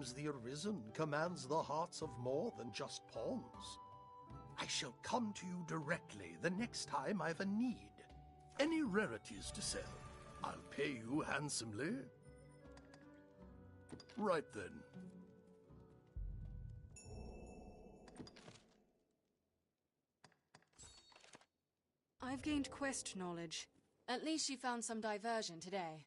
seems the Arisen commands the hearts of more than just pawns. I shall come to you directly the next time I've a need. Any rarities to sell, I'll pay you handsomely. Right then. I've gained quest knowledge. At least you found some diversion today.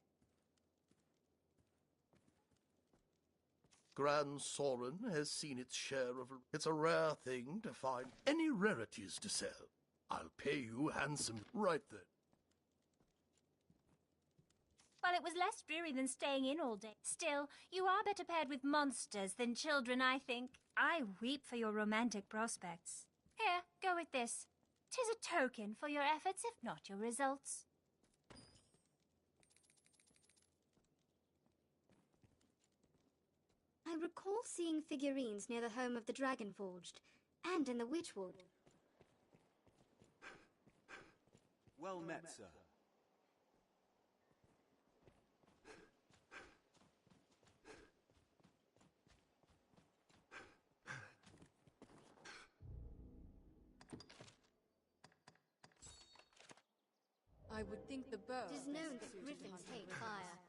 Grand Soren has seen its share of... It's a rare thing to find any rarities to sell. I'll pay you handsome. Right then. Well, it was less dreary than staying in all day. Still, you are better paired with monsters than children, I think. I weep for your romantic prospects. Here, go with this. 'Tis a token for your efforts, if not your results. I recall seeing figurines near the home of the Dragonforged, and in the Witchwood. Well met, sir. I would think the bow... It is known that griffins hate fire.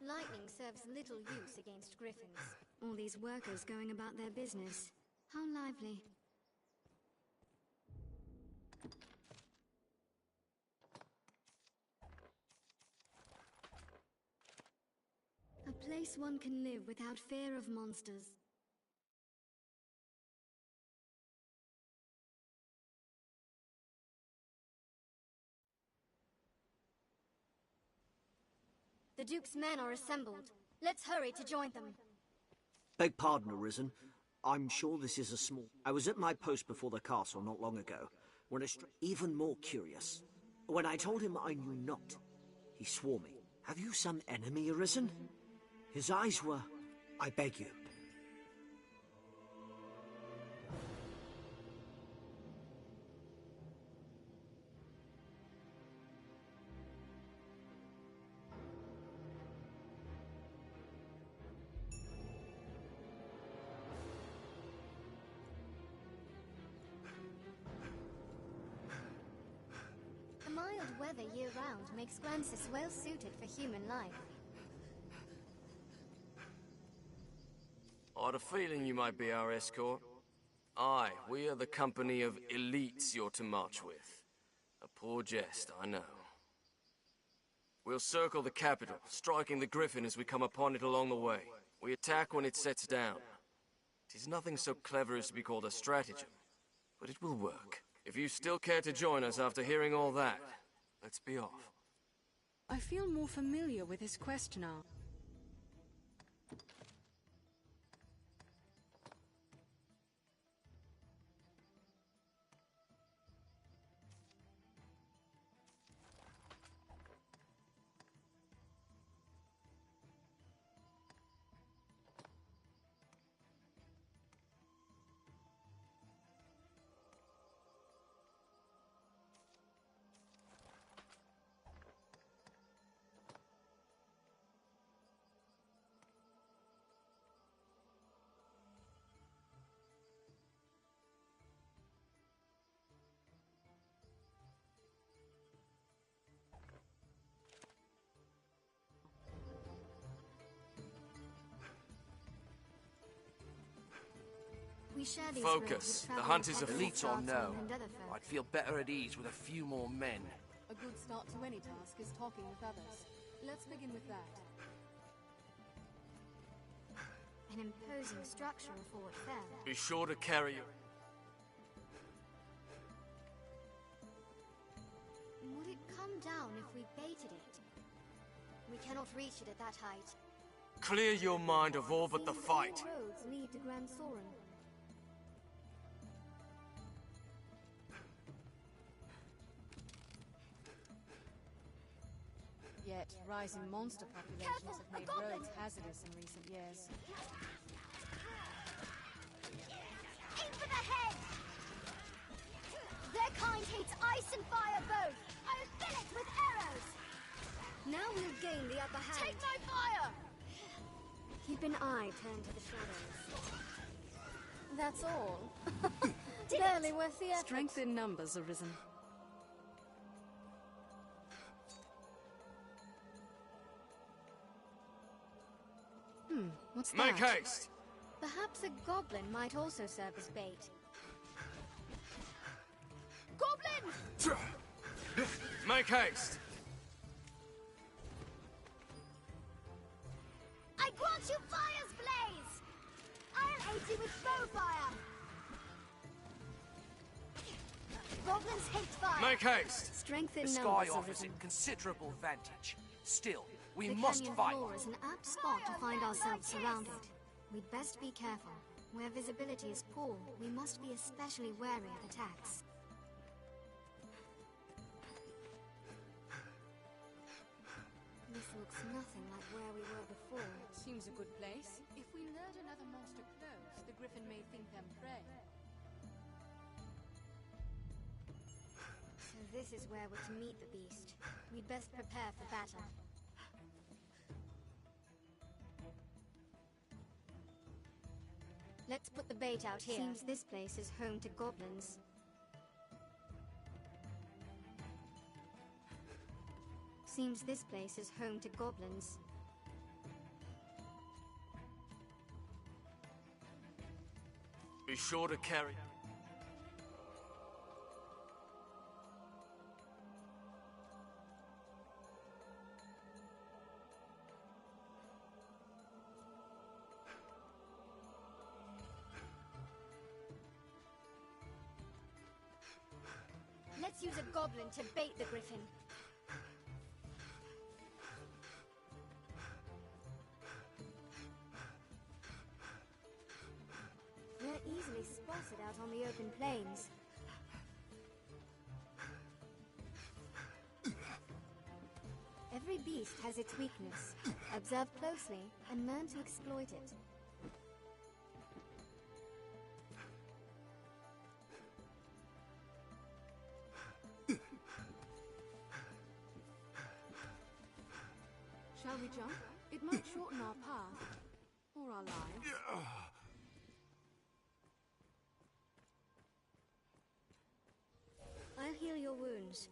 Lightning serves little use against griffins. All these workers going about their business. How lively. A place one can live without fear of monsters. The Duke's men are assembled. Let's hurry to join them. Beg pardon, Arisen. I'm sure this is a small... I was at my post before the castle not long ago, when even more curious. When I told him I knew not, he swore me. Have you some enemy, Arisen? His eyes were... I beg you. The mild weather year-round makes Grancis well suited for human life. I had a feeling you might be our escort. Aye, we are the company of elites you're to march with. A poor jest, I know. We'll circle the capital, striking the Griffin as we come upon it along the way. We attack when it sets down. 'Tis nothing so clever as to be called a stratagem, but it will work. If you still care to join us after hearing all that, let's be off. I feel more familiar with his quest now. We share these Focus. The hunt is afoot. Elites or no, I'd feel better at ease with a few more men. A good start to any task is talking with others. Let's begin with that. An imposing structure of Fort Fair. Be sure to carry your... Would it come down if we baited it? We cannot reach it at that height. Clear your mind of all but the Seems fight. all roads lead to Grand Soren. forget, rising monster populations have made roads hazardous in recent years. Aim for the head! Their kind hates ice and fire both! I'll fill it with arrows! Now we'll gain the upper hand. Take my fire! Keep an eye turned to the shadows. That's all. Barely worth the effort. Strength in numbers, Arisen. What's that? Make haste! Perhaps a goblin might also serve as bait. Goblin! Make haste! I grant you fire's blaze! I'll aid you with bow fire! Goblins hate fire! Make haste! Strength in The numbers, sky offers Arisen. it considerable advantage. Still, we The must canyon fight. floor is an apt spot to find ourselves surrounded. We'd best be careful. Where visibility is poor, we must be especially wary of attacks. This looks nothing like where we were before. Seems a good place. If we lured another monster close, the griffin may think them prey. So this is where we're to meet the beast. We'd best prepare for battle. Let's put the bait out here. Seems this place is home to goblins. Seems this place is home to goblins. Be sure to carry... Let's use a goblin to bait the griffin. We're easily spotted out on the open plains. Every beast has its weakness. Observe closely and learn to exploit it. Shall we jump? It might shorten our path. Or our lives. I'll heal your wounds.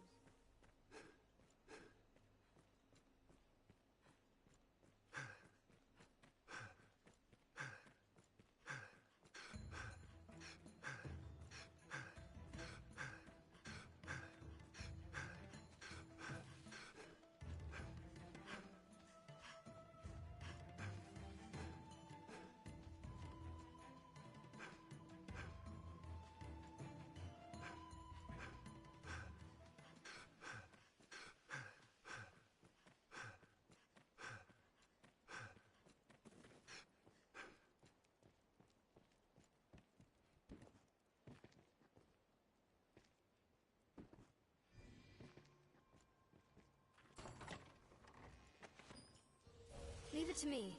Leave it to me.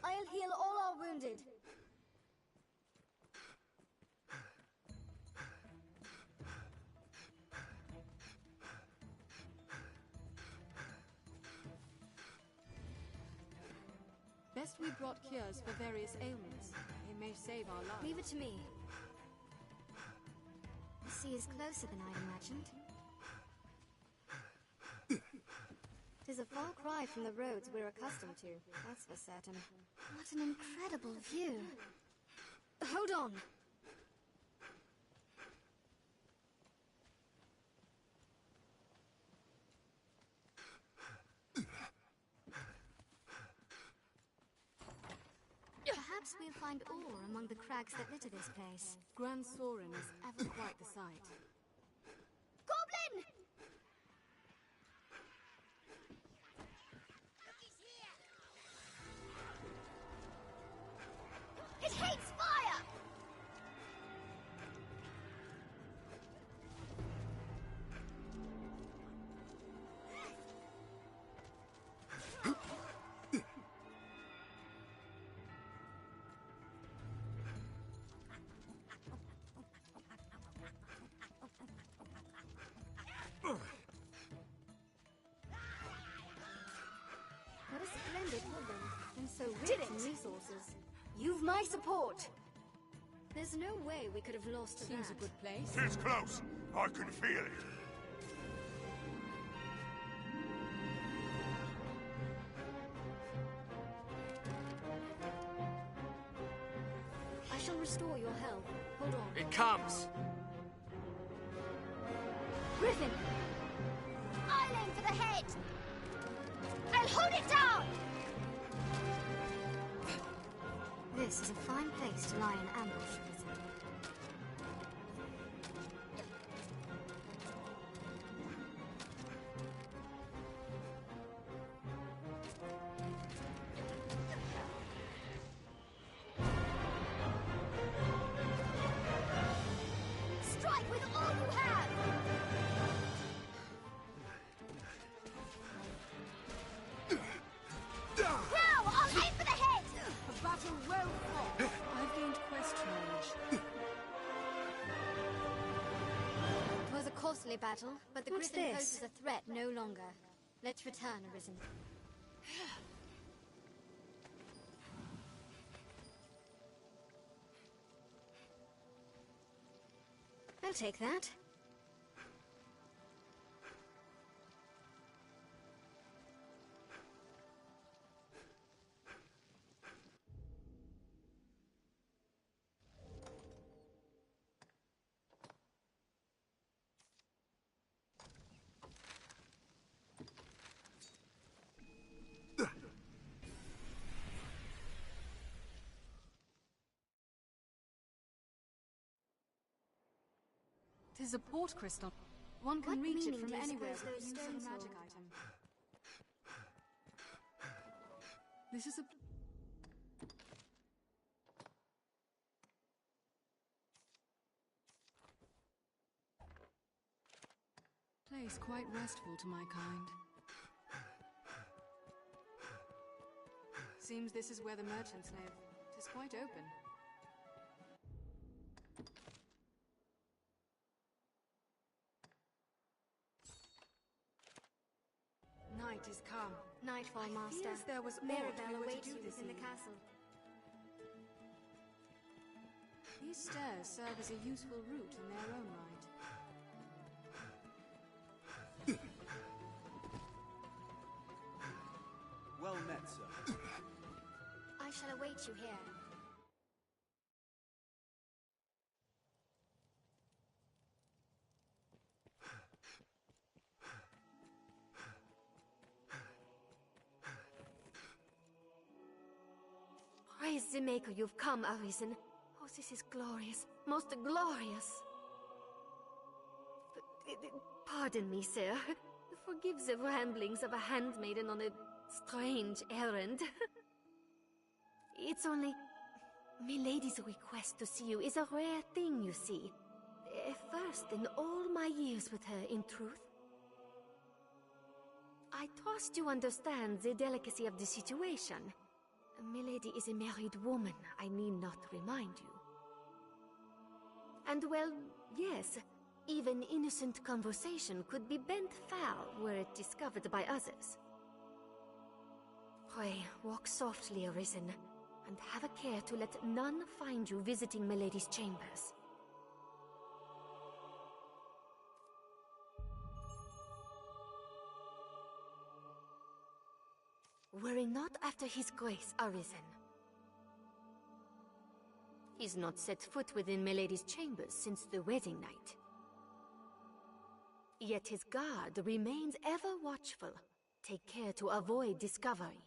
I'll heal all our wounded. Best we brought cures for various ailments. They may save our lives. Leave it to me. The sea is closer than I'd imagined. Tis a far cry from the roads we're accustomed to, that's for certain. What an incredible view. Hold on! Perhaps we'll find ore among the crags that litter this place. Grand Sorin is ever quite the sight. Goblin! some resources. You've my support! There's no way we could have lost to Seems that. a good place. It's close. I can feel it. I shall restore your health. Hold on. It comes! Griffin! I'll aim for the head! I'll hold it down! This is a fine place to lie in ambush, Arisen. Strike with all you have! Now, I'll aim for the head! A battle well fought. I've gained quest knowledge. It was a costly battle, but the What's Griffin this? poses a threat no longer. Let's return, Arisen. I'll take that. Tis a port crystal. One can What reach it meaning from do you anywhere suppose with the those use of a stones magic hold? item. This is a... place quite restful to my kind. Seems this is where the merchants live. Tis quite open. Night is come. Nightfall, Master. Fears there was aught Maribel we were to awaits do you this within the evening. castle. These stairs serve as a useful route in their own right. Well met, sir. I shall await you here. Praise the Maker, you've come, Arisen. Oh, this is glorious. Most glorious. Pardon me, sir. Forgive the ramblings of a handmaiden on a strange errand. It's only... Milady's request to see you is a rare thing, you see. First in all my years with her, in truth. I trust you understand the delicacy of the situation. Milady is a married woman, I need not remind you. And well, yes, even innocent conversation could be bent foul were it discovered by others. Pray, walk softly, Arisen, and have a care to let none find you visiting Milady's chambers. Worry not after his grace, Arisen. He's not set foot within Milady's chambers since the wedding night. Yet his guard remains ever watchful. Take care to avoid discovery.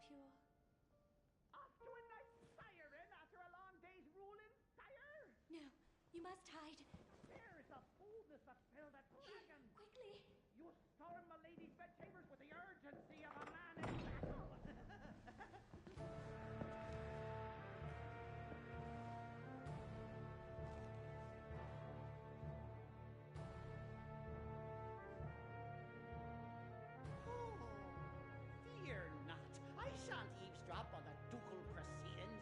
pure. Off to a nice siren after a long day's ruling, sire? No, you must hide. There's a boldness that filled a dragon. Quickly! You storm my lady's bedchambers with the urgency of a man in battle. Fear not. I shan't eavesdrop on the ducal proceedings.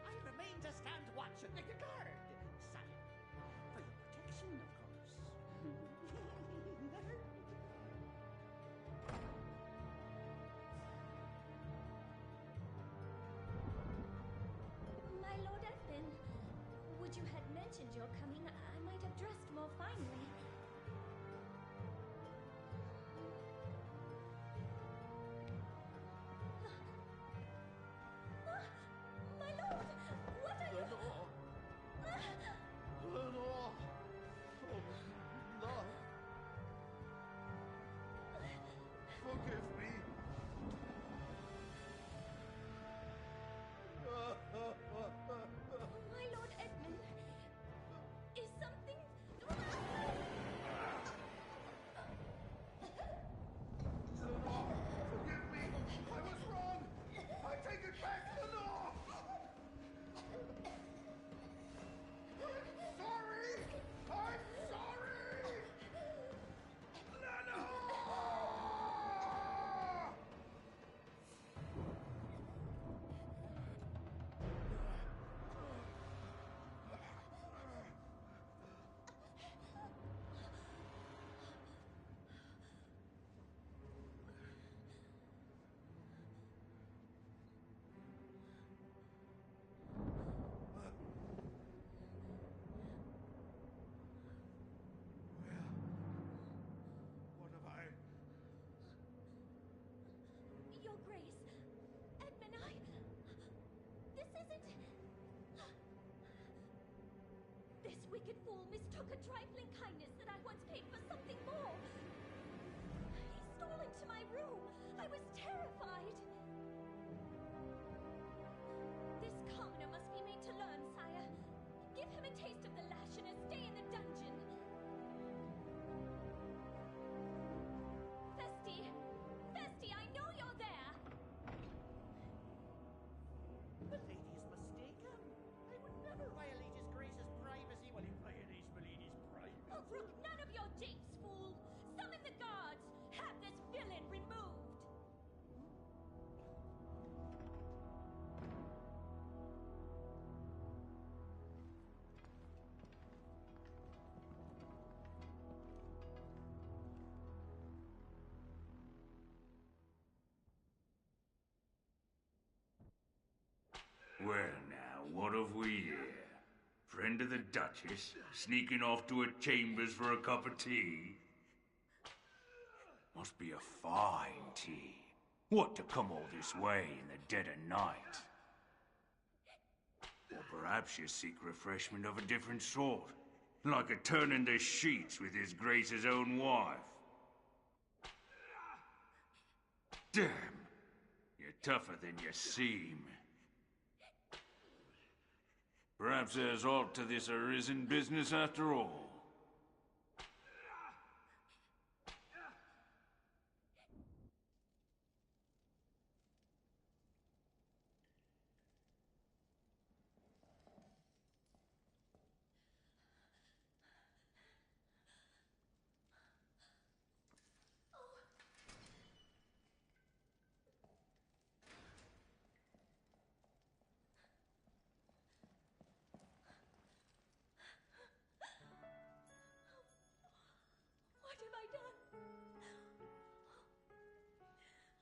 I remain to stand watch and make a guard, sire. For your protection, of course. My Lord Edmund, would you had mentioned your coming, I might have dressed more finely. My lord, what are you... Lenore! Lenore! Oh, no! Forgive me! My Lord Edmund, is something... Lenore! Forgive me! I was wrong! I take it back, Lenore! I'm sorry! I'm sorry! Lenore! What have I... Your Grace, Edmund, This isn't... This wicked fool mistook a trifling kindness that I once paid for something more. He stole into my room. I was terrified. This commoner must be made to learn, sire. Give him a taste of the lash and a stay in the dungeon. Festi! Festi, I know you're there! The lady is mistaken. I would never violate his grace's privacy. Well, he violates my lady's privacy. Oh, brook none of your japes, fool! Summon the guards! Have this villain removed! Well now, what have we here? Friend of the Duchess, sneaking off to her chambers for a cup of tea? Must be a fine tea. What to come all this way in the dead of night? Or perhaps you seek refreshment of a different sort, like a turn in the sheets with his Grace's own wife. Damn, you're tougher than you seem. Perhaps there's aught to this Arisen business after all. What have I done?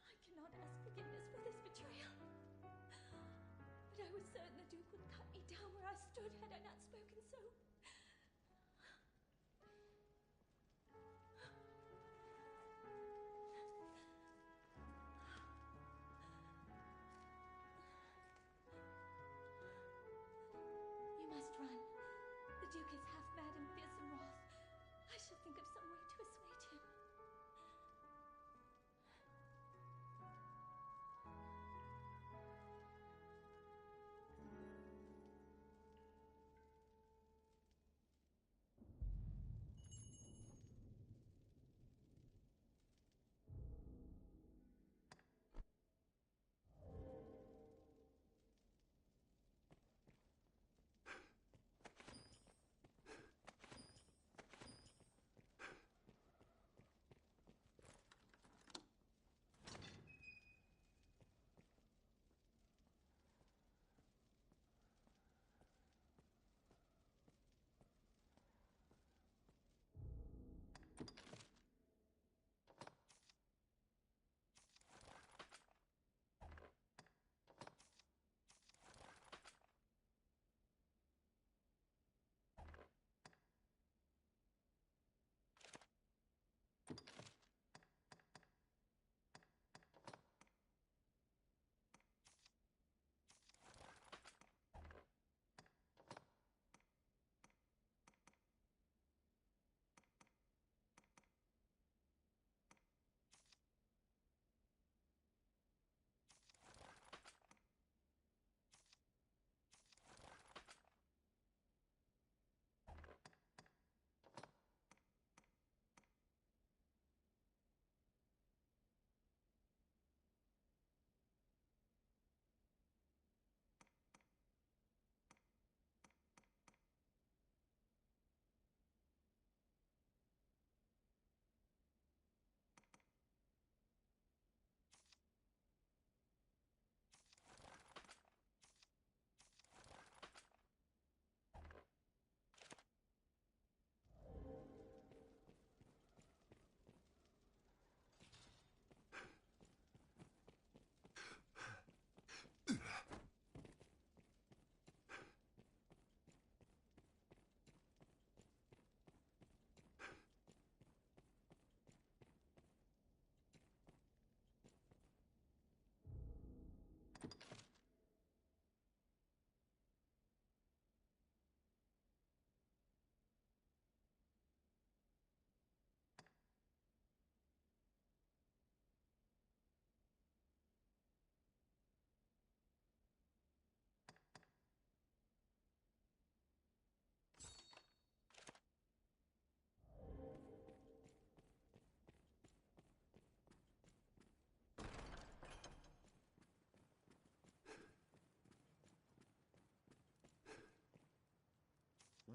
I cannot ask forgiveness for this betrayal. But I was certain the Duke would cut me down where I stood had I not spoken so. You must run. The Duke is half mad and fierce and wroth. I shall think of some way to assuage him.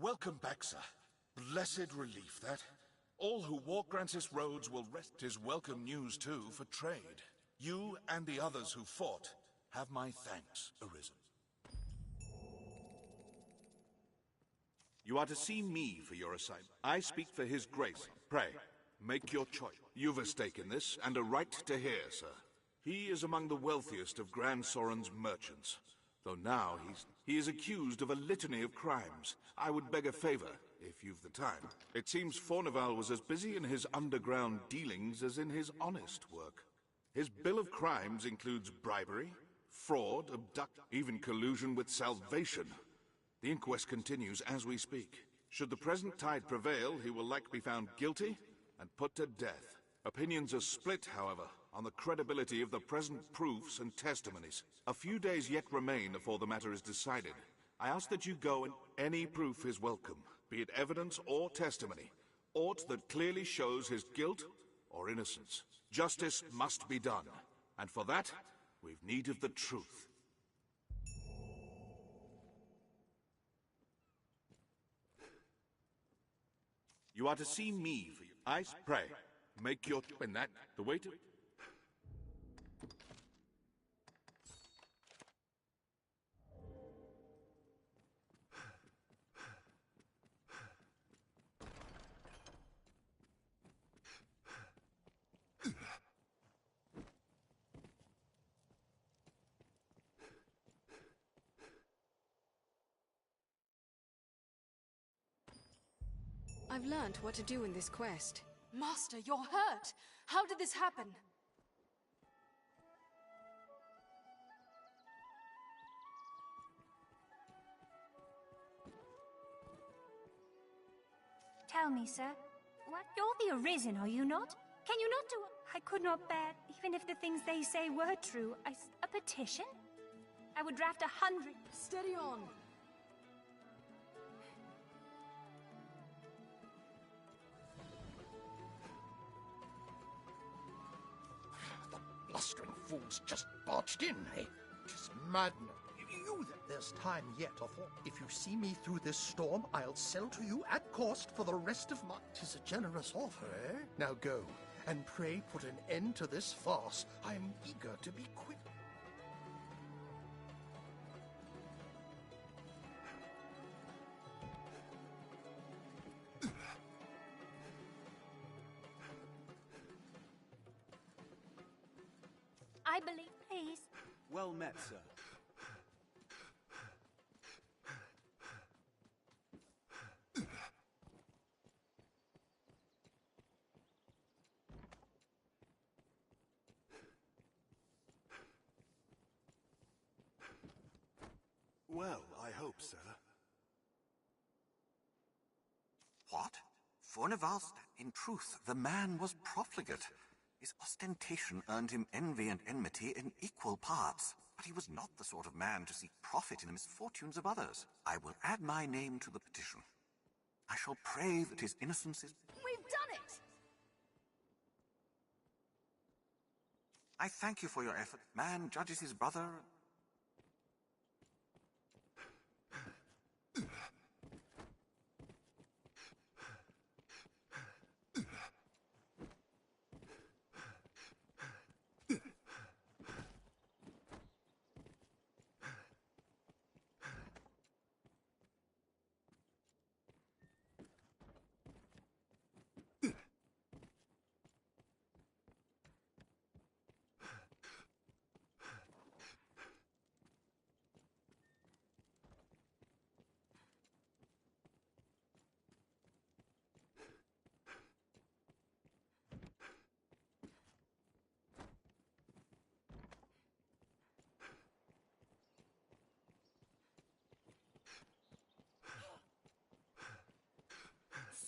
Welcome back, sir. Blessed relief, that. All who walk Grancis roads will rest. 'Tis welcome news, too, for trade. You and the others who fought have my thanks, Arisen. You are to see me for your assignment. I speak for his grace. Pray, make your choice. You've a stake in this, and a right to hear, sir. He is among the wealthiest of Grand Soren's merchants. Though now he is accused of a litany of crimes. I would beg a favor, if you've the time. It seems Forneval was as busy in his underground dealings as in his honest work. His bill of crimes includes bribery, fraud, even collusion with Salvation. The inquest continues as we speak. Should the present tide prevail, he will likely be found guilty and put to death. Opinions are split, however, on the credibility of the present proofs and testimonies. A few days yet remain before the matter is decided. I ask that you go, and any proof is welcome, be it evidence or testimony, aught that clearly shows his guilt or innocence. Justice must be done, and for that, we've need of the truth. You are to see me for your eyes. Pray, make your... In that, the way to... I've learned what to do in this quest. Master, you're hurt! How did this happen? Tell me, sir. What? You're the Arisen, are you not? Can you not do... I could not bear, even if the things they say were true. A petition? I would draft 100... Steady on! Blustering fools just barged in, eh? 'Tis madness. There's time yet, Othor. If you see me through this storm, I'll sell to you at cost for the rest of my... 'Tis a generous offer, eh? Now go, and pray put an end to this farce. I am eager to be quit. I believe, please. Well met, sir. Well, I hope, sir. What? Forneval? In truth, the man was profligate. His ostentation earned him envy and enmity in equal parts. But he was not the sort of man to seek profit in the misfortunes of others. I will add my name to the petition. I shall pray that his innocence is... We've done it! I thank you for your effort. Man judges his brother...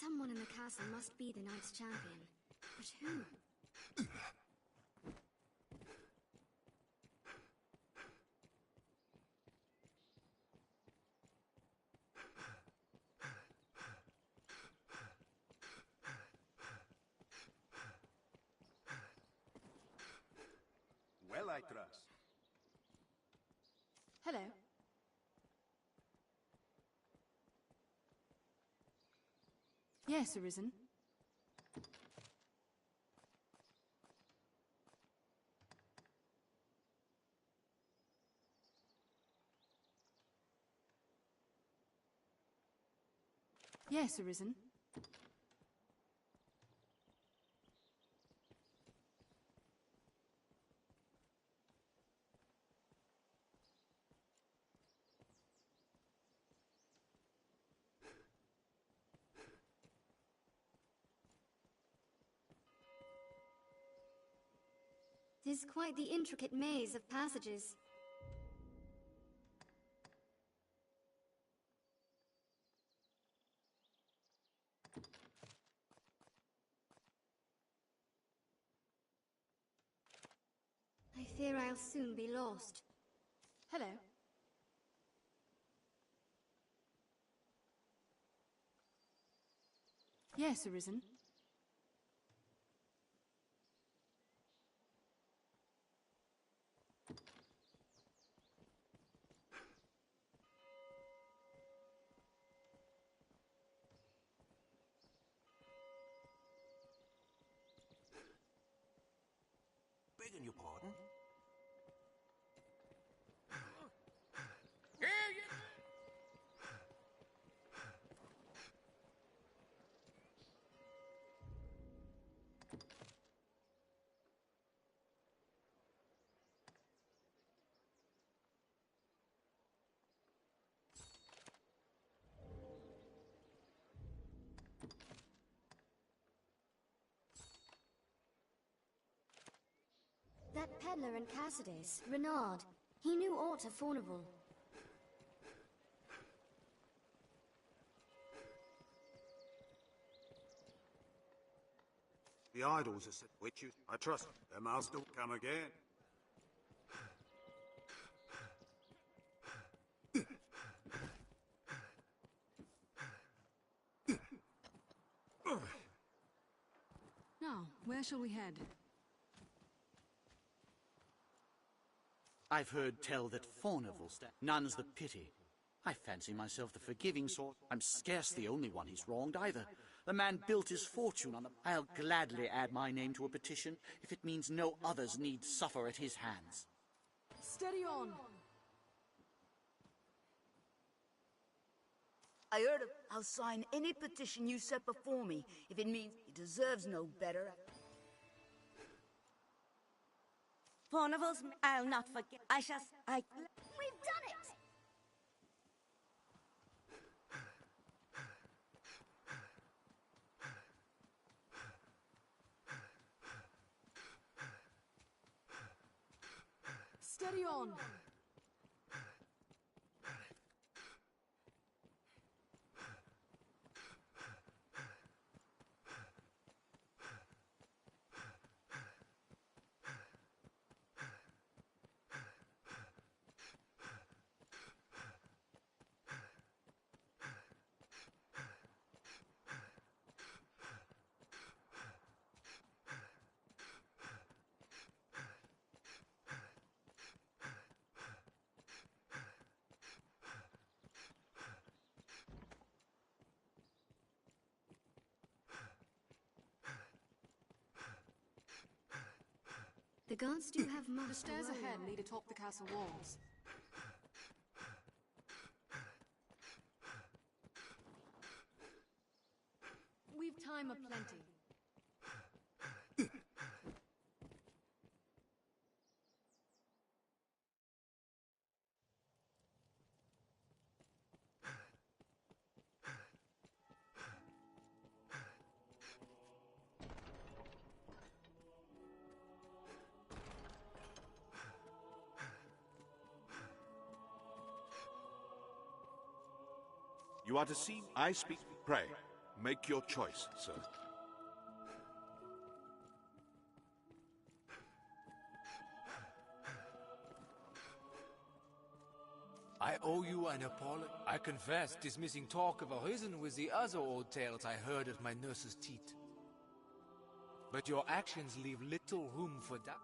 Someone in the castle must be the Knights' champion. But who? Well, I trust. Hello. Yes, Arisen. Yes, Arisen. Tis quite the intricate maze of passages. I fear I'll soon be lost. Hello. Yes, Arisen. Begging your pardon? That peddler in Cassidy's, Renard, he knew aught of Fornival. The idols are set witches. I trust their master will come again. Now, where shall we head? I've heard tell that Fornival none's the pity. I fancy myself the forgiving sort. I'm scarce the only one he's wronged either. The man built his fortune on the... I'll gladly add my name to a petition if it means no others need suffer at his hands. Steady on! I heard I'll sign any petition you set before me if it means he deserves no better. Fornival's... I'll not forget. I shall... We've done it! Steady on! The guards do have much. The stairs ahead lead atop the castle walls. We've time aplenty. You are to see, I speak. Pray, make your choice, sir. I owe you an apology. I confess dismissing talk of Arisen with the other old tales I heard at my nurse's teat. But your actions leave little room for doubt.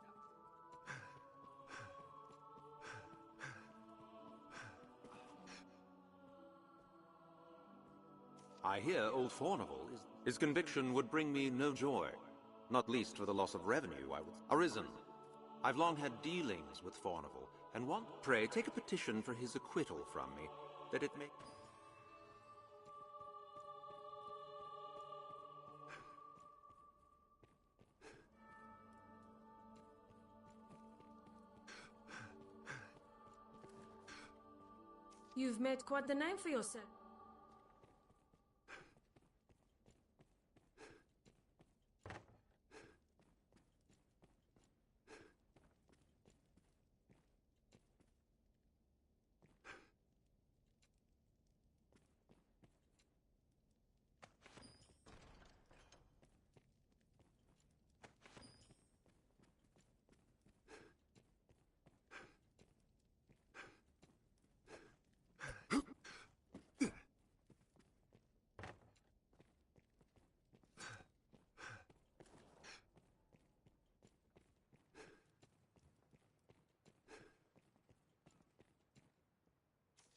I hear old Fornival is... His conviction would bring me no joy, not least for the loss of revenue, I would... Arisen, I've long had dealings with Fornival, and want... Pray, take a petition for his acquittal from me, that it may... You've made quite the name for yourself.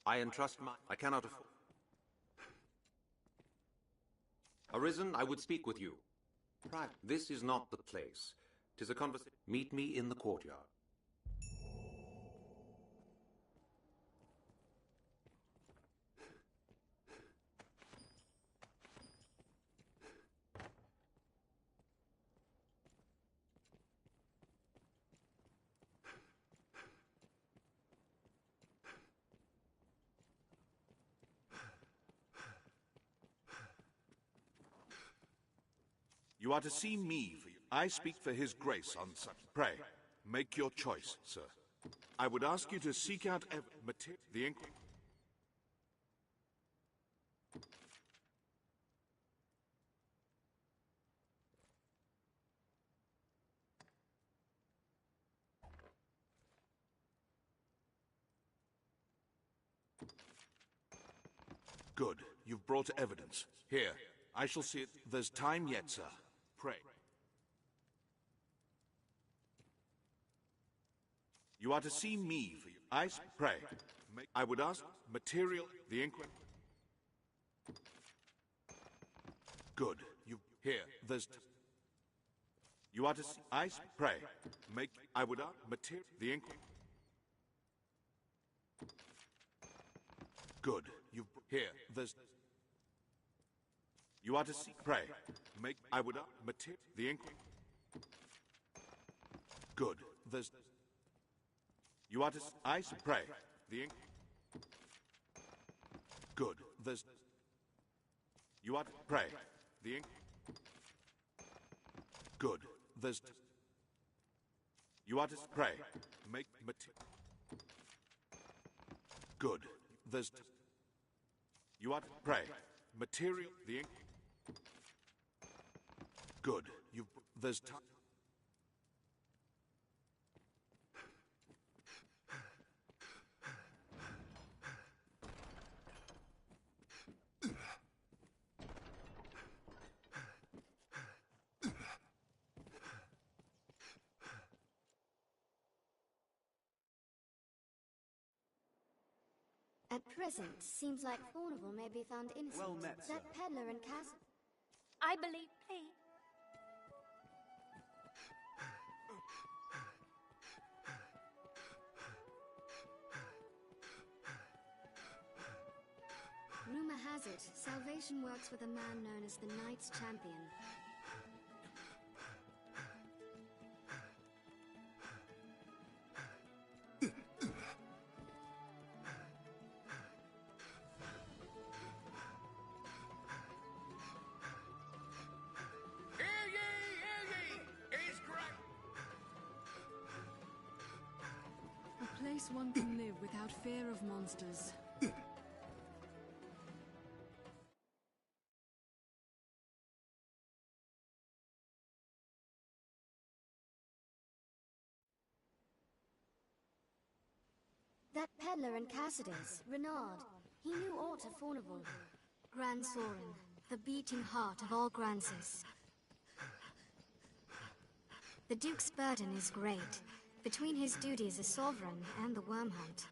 I entrust my... I cannot afford... Arisen, I would speak with you. This is not the place. 'Tis a conversation. Meet me in the courtyard. You are to see me for you. I speak for his grace on such. Pray, make your choice, sir. I would ask you to seek out the ink. Good. You've brought evidence. Here, I shall see it. There's time yet, sir. Pray. You are to see me for you. Pray. I would ask material the inquiry. Good. You here. There's. You are to see. Pray. I would ask material the inquiry. Good. You here. There's. You are to see. Pray. I would material the inquiry. Good. There's. You are to pray. The ink. Good. There's. You are to pray. The ink. Good. There's. You are to pray. Good. There's. You are to pray. Material. The ink. Good. There's time. At present, seems like Fornival may be found innocent. Well met, sir. That peddler and castle. I believe, please. Rumor has it, Salvation works with a man known as the Knight's Champion. A place one can live without fear of monsters. That peddler in Cassidy's, Renard, he knew aught of Fornival. Grand Sorin, the beating heart of all Grances. The Duke's burden is great, between his duties as sovereign and the worm hunt.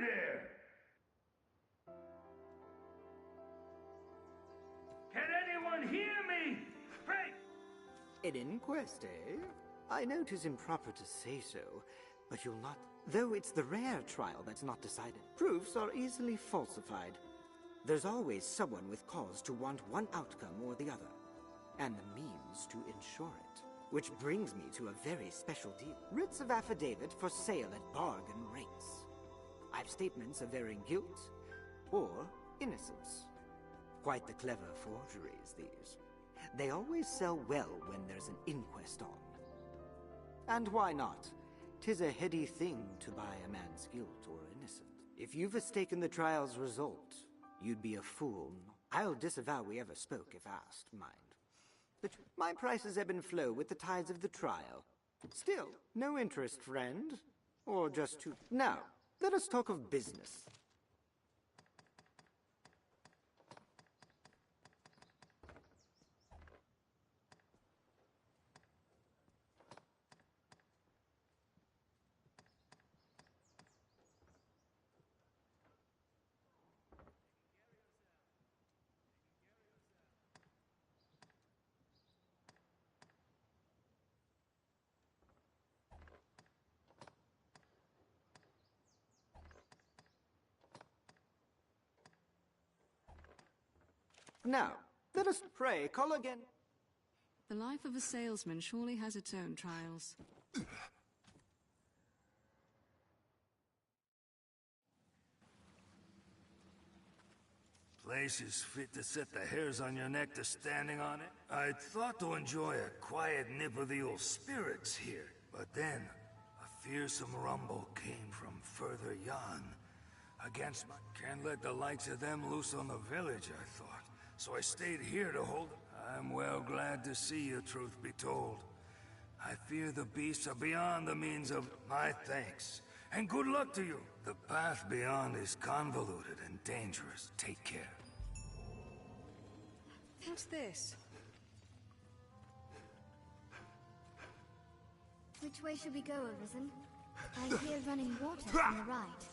there! Can anyone hear me? Pray! An inquest, eh? I know 'tis improper to say so, but you'll not... Though it's the rare trial that's not decided. Proofs are easily falsified. There's always someone with cause to want one outcome or the other, and the means to ensure it. Which brings me to a very special deal. Writs of affidavit for sale at bargain rates. I've statements of varying guilt or innocence. Quite the clever forgeries, these. They always sell well when there's an inquest on. And why not? 'Tis a heady thing to buy a man's guilt or innocent. If you've mistaken the trial's result, you'd be a fool. I'll disavow we ever spoke if asked, mind. But my prices ebb and flow with the tides of the trial. Still, no interest, friend? Or just too... Now, let us talk of business. Now, let us pray, call again. The life of a salesman surely has its own trials. Place is fit to set the hairs on your neck to standing on it. I'd thought to enjoy a quiet nip of the old spirits here, but then a fearsome rumble came from further yon. Against my... Can't let the likes of them loose on the village, I thought. So I stayed here to hold... I'm well glad to see you, truth be told. I fear the beasts are beyond the means of... My thanks. And good luck to you. The path beyond is convoluted and dangerous. Take care. What's this? Which way should we go, Arisen? I hear running water from the right.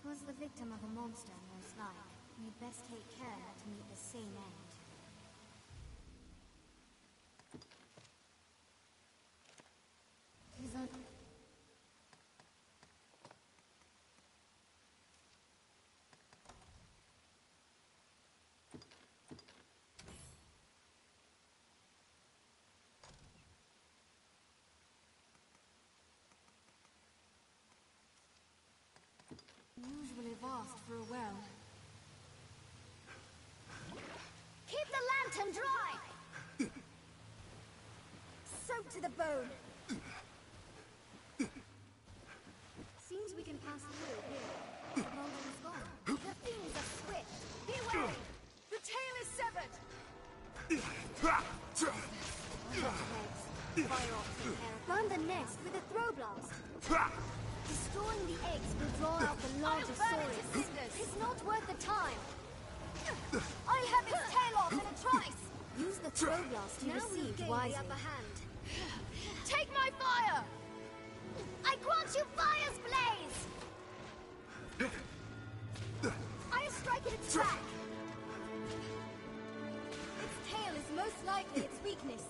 Was the victim of a monster, most like. We'd best take care not to meet the same end. Is that... Usually vast for a well. Keep the lantern dry! Soaked to the bone. Seems we can pass through here. The monster's gone. The fiends are swift. Be wary! The tail is severed! Fire off the air. Burn the nest with a throw blast. Destroying the eggs will draw out the larger saurians. It's not worth the time. I'll have its tail off in a trice. Use the throw blast you received wisely. The upper hand. Take my fire! I grant you fire's blaze! I'll strike at its back. Its tail is most likely its weakness.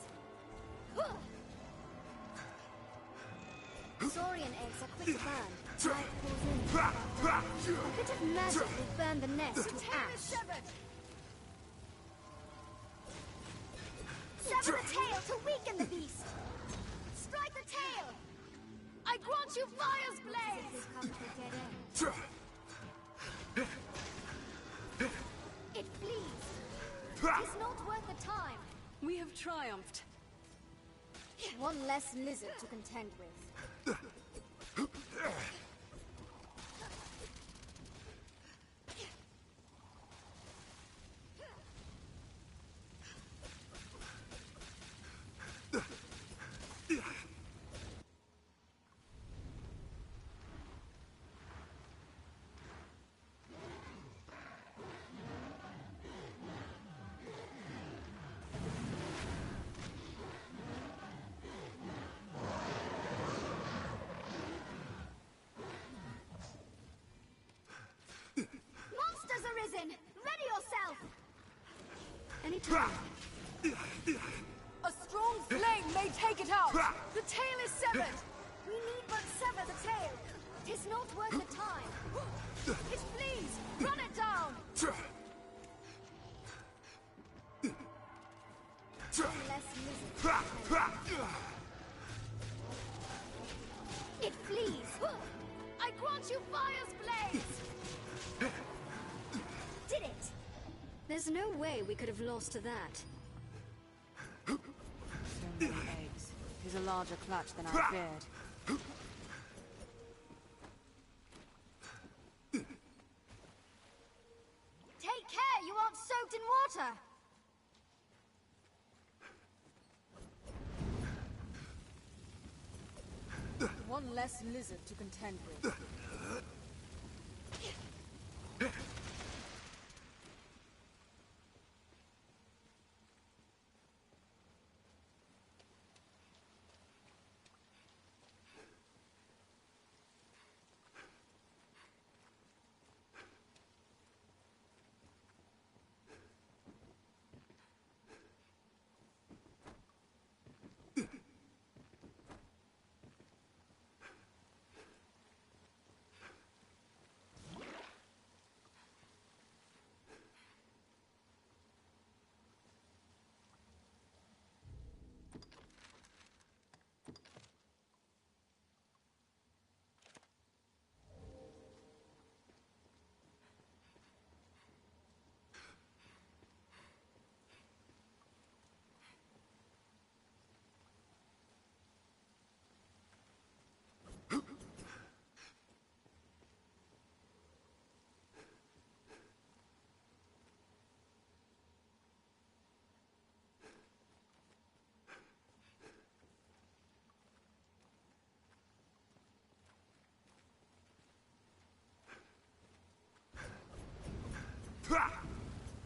Saurian eggs are quick to burn. Light pours in. A bit of magic will burn the nest to ash. Sever the tail to weaken the beast. Strike the tail. I grant you fire's blaze. 'Tis not worth the time. We have triumphed. One less lizard to contend with. Monsters arisen! Ready yourself! Anytime. A strong flame may take it out! The tail is severed! We need but sever the tail! 'Tis not worth the time! It flees! Run it down! Less lizard. It flees! I grant you fire's blaze! Did it! There's no way we could have lost to that. So many eggs. It was a larger clutch than I feared. Take care, you aren't soaked in water! One less lizard to contend with.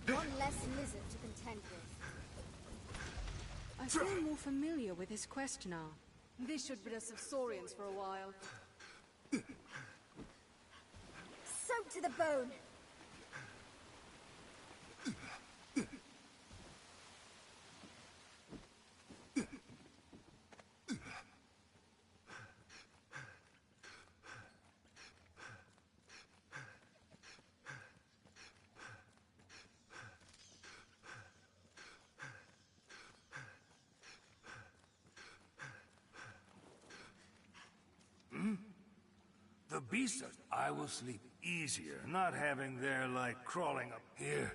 One less lizard to contend with. I feel more familiar with his quest now. This should rid us of saurians for a while. Soaked to the bone! The beast says I will sleep easier, not having their like crawling up here.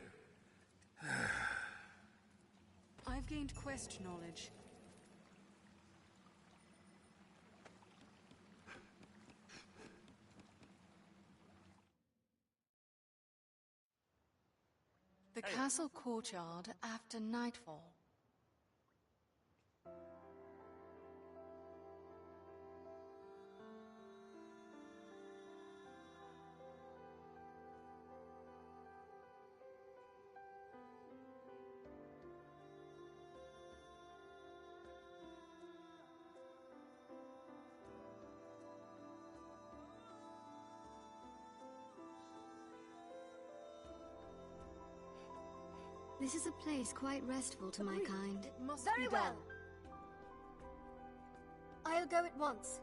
I've gained quest knowledge. The castle courtyard after nightfall. This is a place quite restful to my kind. Very well! I'll go at once.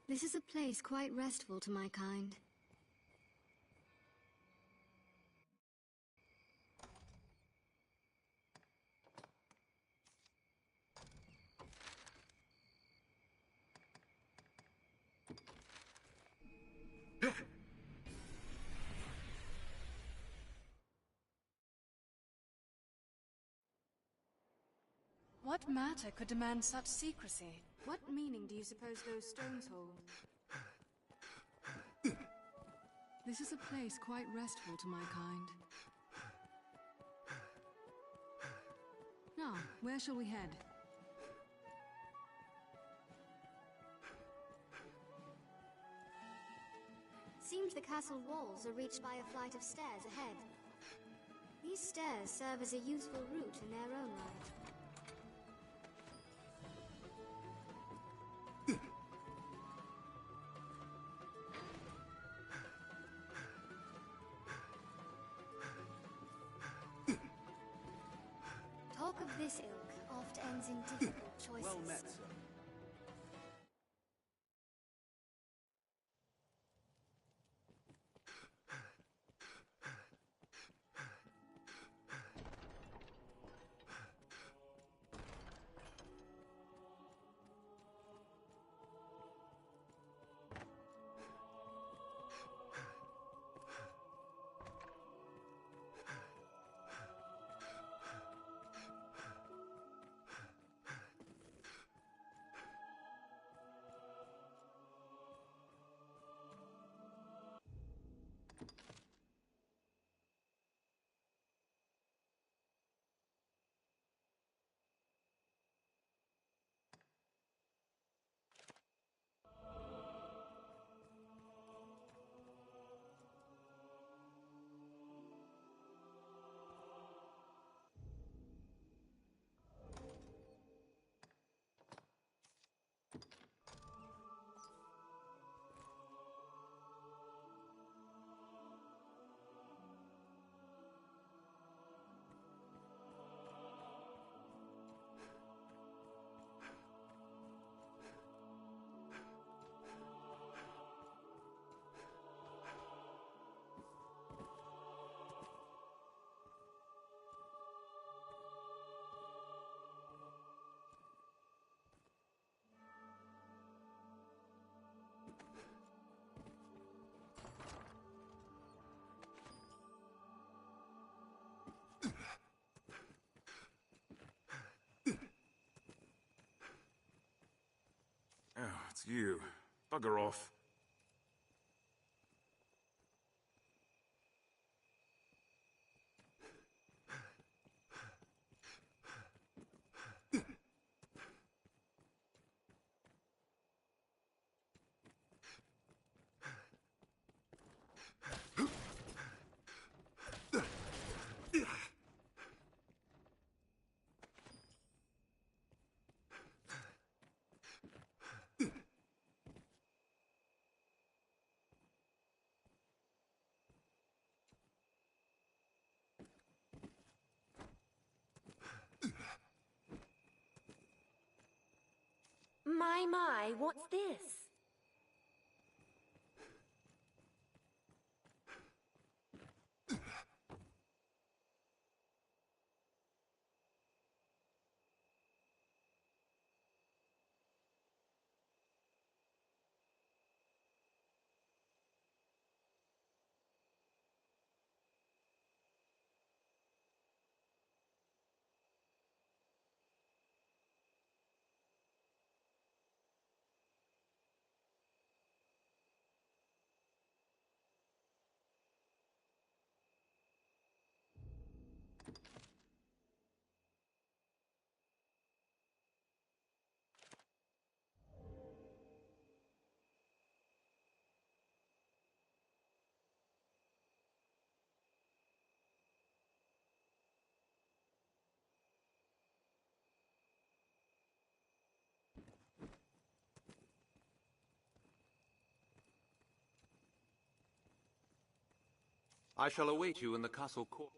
This is a place quite restful to my kind. What matter could demand such secrecy? What meaning do you suppose those stones hold? This is a place quite restful to my kind. Now, where shall we head? Seems the castle walls are reached by a flight of stairs ahead. These stairs serve as a useful route in their own right. Talk of this ilk oft ends in difficult choices. Well met, sir. Oh, it's you. Bugger off. My, what's this? I shall await you in the castle court.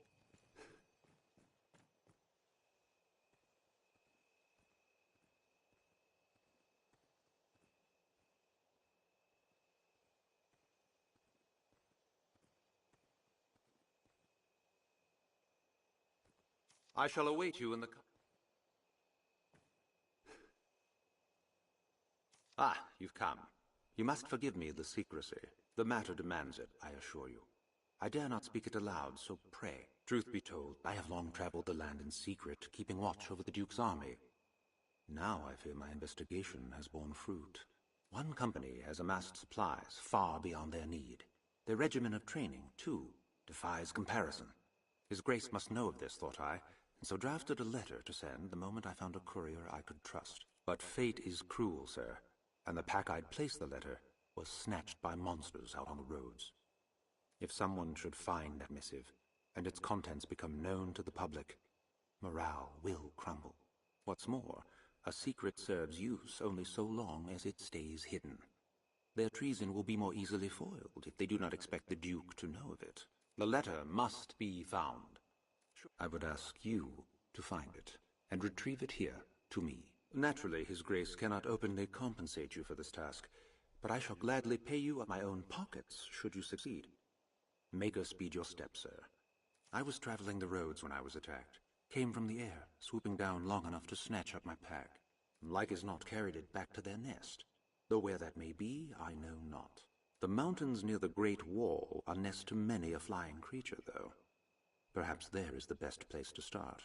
I shall await you in the... Ah, you've come. You must forgive me the secrecy. The matter demands it, I assure you. I dare not speak it aloud, so pray. Truth be told, I have long traveled the land in secret, keeping watch over the Duke's army. Now I fear my investigation has borne fruit. One company has amassed supplies far beyond their need. Their regimen of training, too, defies comparison. His Grace must know of this, thought I, and so drafted a letter to send the moment I found a courier I could trust. But fate is cruel, sir, and the pack I'd placed the letter was snatched by monsters out on the roads. If someone should find that missive, and its contents become known to the public, morale will crumble. What's more, a secret serves use only so long as it stays hidden. Their treason will be more easily foiled if they do not expect the Duke to know of it. The letter must be found. I would ask you to find it, and retrieve it here, to me. Naturally, His Grace cannot openly compensate you for this task, but I shall gladly pay you out of my own pockets should you succeed. Make us speed your steps, sir. I was traveling the roads when I was attacked. Came from the air, swooping down long enough to snatch up my pack. Like as not carried it back to their nest. Though where that may be, I know not. The mountains near the Great Wall are nest to many a flying creature, though. Perhaps there is the best place to start.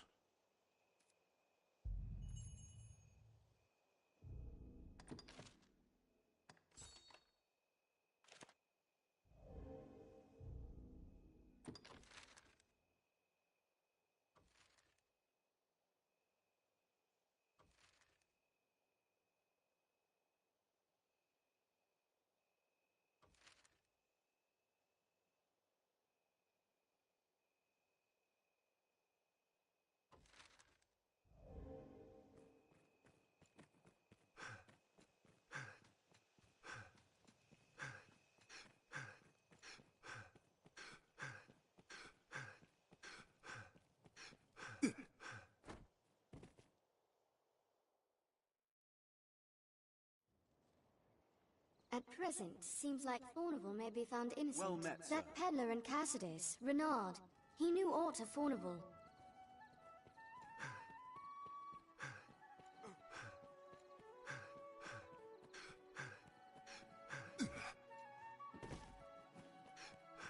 At present, seems like Fornival may be found innocent. Well met, sir. That peddler in Cassidy's, Renard, he knew aught of Fornival.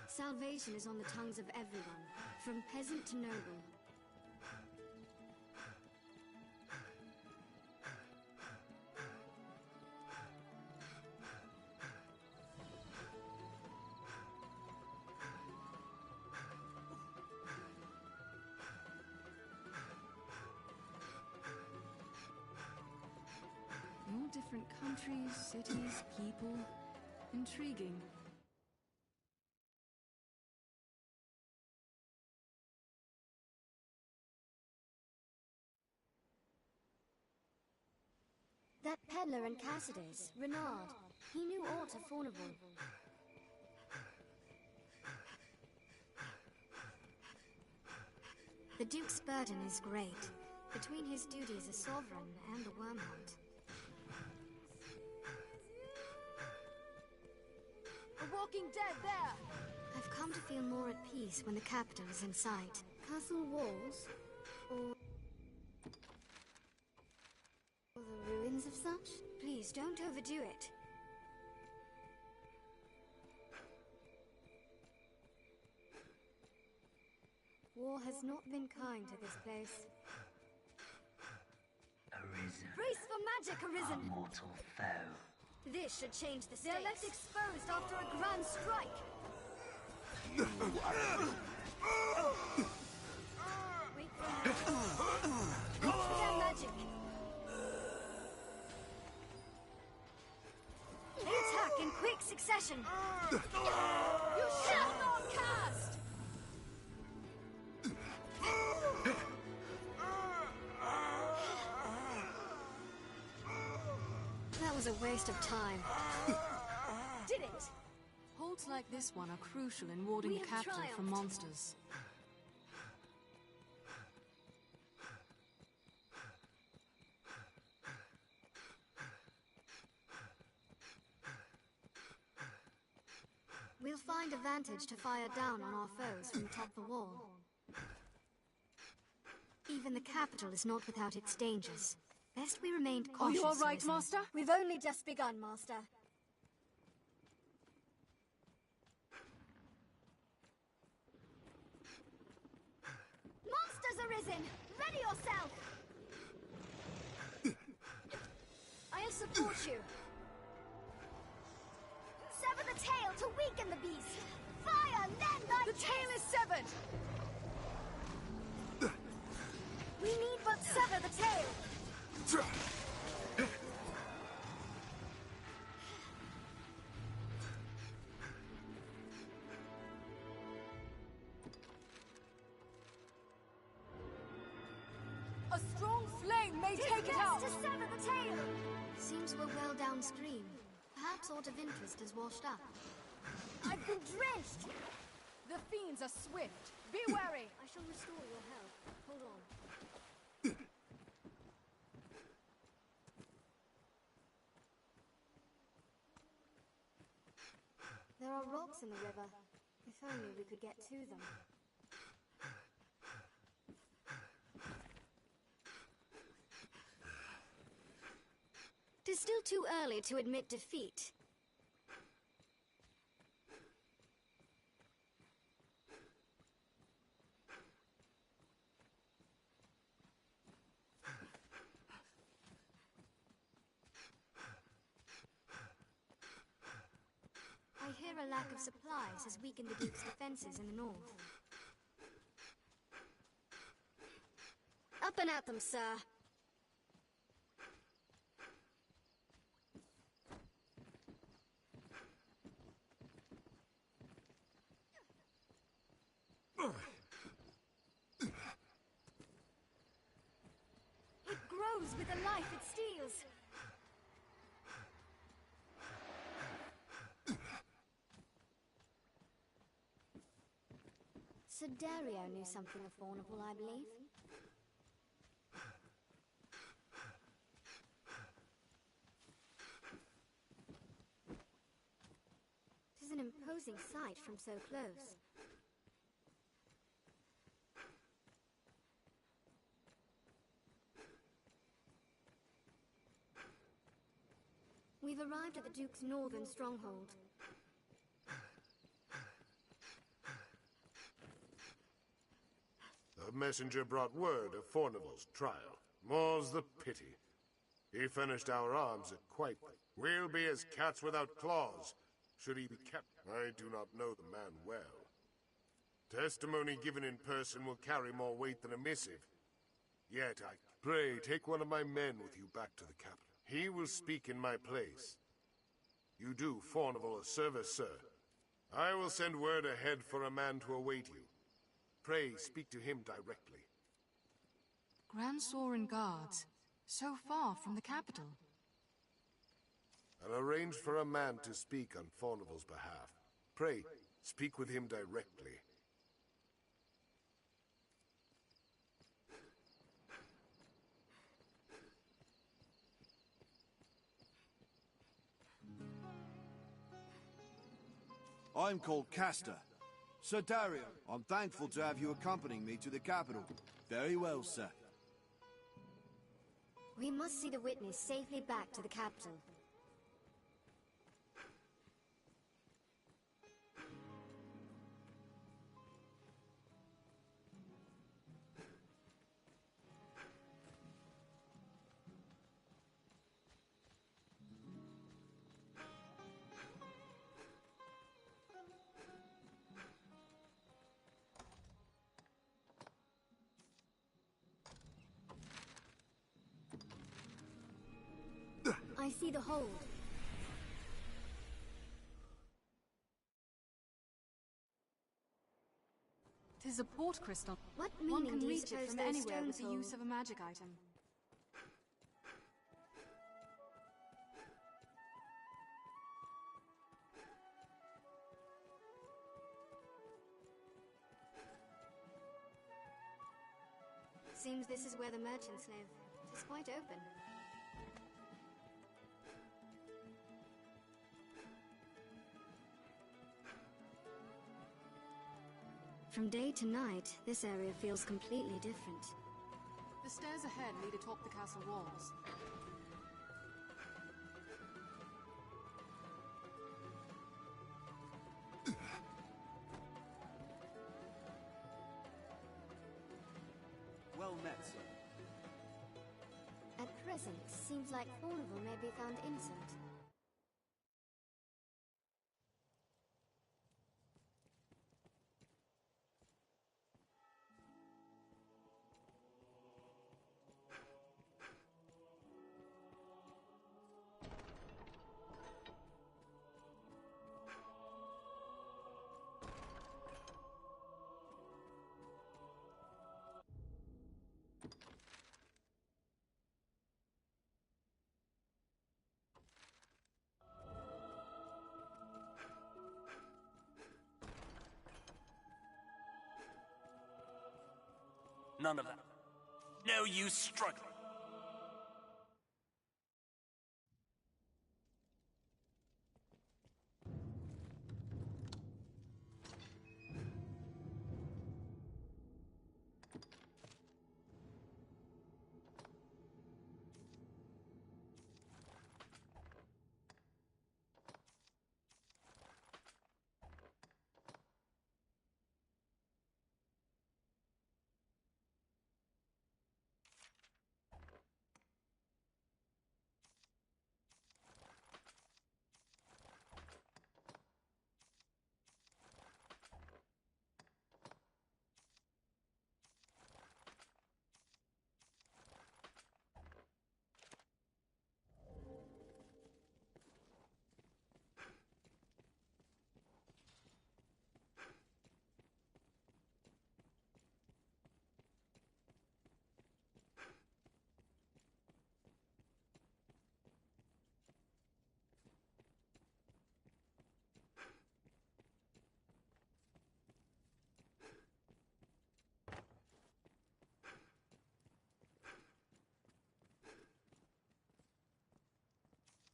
Salvation is on the tongues of everyone, from peasant to noble. All different countries, cities, people. Intriguing. That peddler in Cassidy's, Renard, he knew aught of Fornival. The Duke's burden is great, between his duties as sovereign and the worm hunt. A walking dead there! I've come to feel more at peace when the capital is in sight. Castle walls, or the ruins of such? Please, don't overdo it. War has not been kind to this place. Arisen. Brace for magic, Arisen! Our mortal foe. This should change the stakes. They're left exposed after a grand strike. You are... Wait for me. Their magic. They attack in quick succession. You shall not cast! That was a waste of time. Did it! Holds like this one are crucial in warding the capital from monsters. We'll find a vantage to fire down on our foes from top the wall. Even the capital is not without its dangers. Best we remained Are cautious. you all right, Arisen. Master? We've only just begun, Master. Monsters Arisen! Ready yourself! I'll support you. Sever the tail to weaken the beast. Fire, then thy The tail is severed! We need but sever the tail. A strong flame may take it out! To sever the tail! Seems we're well downstream. Perhaps sort of interest has washed up. I've been drenched! The fiends are swift. Be wary! I shall restore your health. Hold on. There are rocks in the river. If only we could get to them. It is still too early to admit defeat. I hear a lack of supplies has weakened the Duke's defenses in the north. Up and at them, sir. It grows with the life it steals. Sir Dario knew something of Faunable, I believe. It is an imposing sight from so close. We've arrived at the Duke's northern stronghold. The messenger brought word of Faunable's trial. More's the pity. He furnished our arms at quite... We'll be as cats without claws, should he be kept. I do not know the man well. Testimony given in person will carry more weight than a missive. Yet I... Pray, take one of my men with you back to the capital. He will speak in my place. You do Faunable a service, sir. I will send word ahead for a man to await you. Pray, speak to him directly. Grand Sorin guards. So far from the capital. I'll arrange for a man to speak on Faunable's behalf. Pray, speak with him directly. I'm called Castor. Sir Dario, I'm thankful to have you accompanying me to the capital. Very well, sir. We must see the witness safely back to the capital. I see the hold. Tis a port crystal. What One meaning can do you reach it suppose from those anywhere stones with the use hold? of a magic item. Seems this is where the merchants live. It is quite open. From day to night, this area feels completely different. The stairs ahead lead atop the castle walls. Well met, sir. At present, seems like Thorneville may be found innocent. None of that. No use struggling.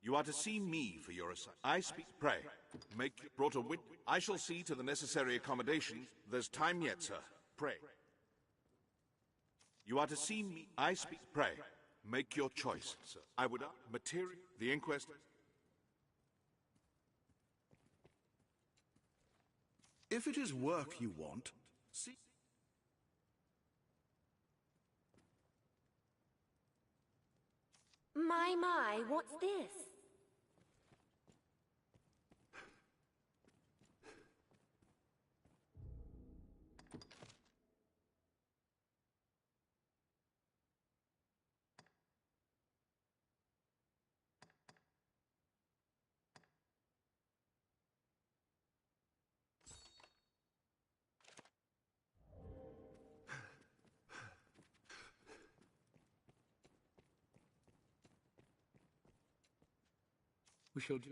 You are to see me for your assignment. I speak. Pray. Brought a wit. I shall see to the necessary accommodation. There's time yet, sir. Pray. You are to see me. I speak. Pray. Make your choice, sir. I would material. The inquest. If it is work you want, see. My, what's this? We shall do.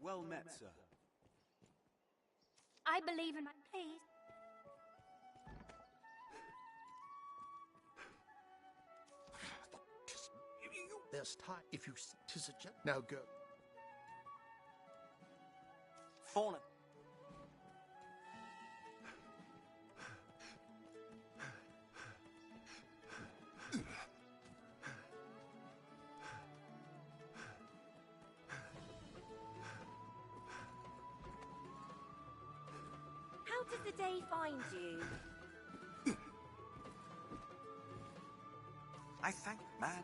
Well met, sir. I believe in my... Please. There's time if you... Tis a jet. Now go. Fallen. How does the day find you? I thank man